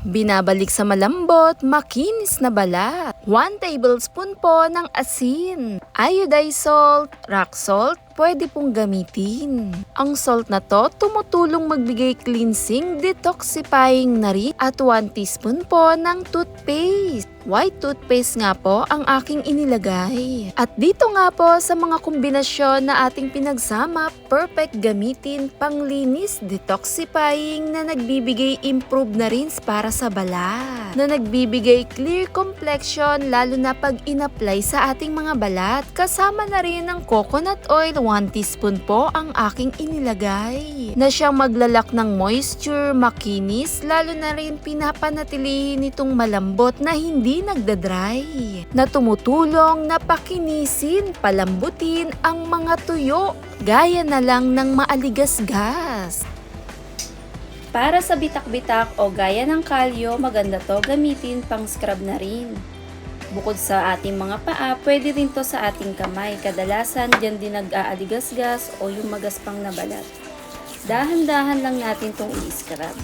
Binabalik sa malambot, makinis na balat. 1 tablespoon po ng asin. Iodized salt, rock salt, pwede pong gamitin. Ang salt na to tumutulong magbigay cleansing, detoxifying na rin. At 1 teaspoon po ng toothpaste. White toothpaste nga po ang aking inilagay. At dito nga po sa mga kombinasyon na ating pinagsama, perfect gamitin panglinis, detoxifying na nagbibigay improve na rin para sa balat. Na nagbibigay clear complexion lalo na pag in-apply sa ating mga balat. Kasama na rin ng coconut oil, 1 teaspoon po ang aking inilagay. Na siyang maglalak ng moisture, makinis, lalo na rin pinapanatilihin itong malambot na hindi nagdadry, na tumutulong na pakinisin, palambutin ang mga tuyo, gaya na lang ng maaligasgas. Para sa bitak-bitak o gaya ng kalyo, maganda to gamitin pang scrub na rin. Bukod sa ating mga paa, pwede rin to sa ating kamay. Kadalasan dyan din nag-aaligasgas o yung magaspang na balat. Dahan-dahan lang natin tong i-scrub.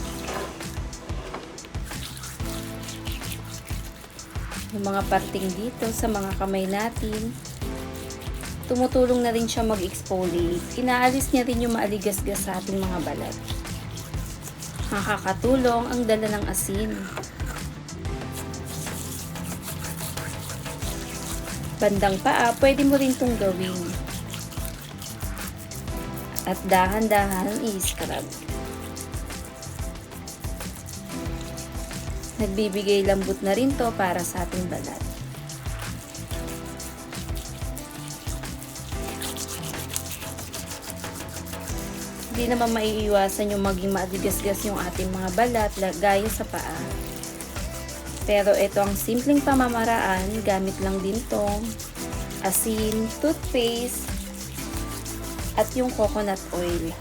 Yung mga parting dito sa mga kamay natin, tumutulong na rin siya mag-exfoliate. Inaalis niya rin yung maaligasgas sa ating mga balat. Nakakatulong ang dala ng asin. Bandang paa, pwede mo rin itong gawin. At dahan-dahan i-scrub. Nagbibigay lambot na rin to para sa ating balat. Hindi naman maiiwasan yung maging maadigasgas yung ating mga balat gaya sa paa. Pero ito ang simpleng pamamaraan, gamit lang din tong asin, toothpaste, at yung coconut oil.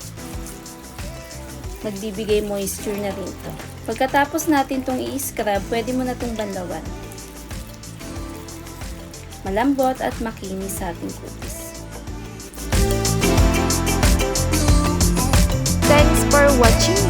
Nagbibigay moisture na rin to. Pagkatapos natin itong i-scrub, pwede mo na itong banlawan. Malambot at makinis sa ating kutis. Thanks for watching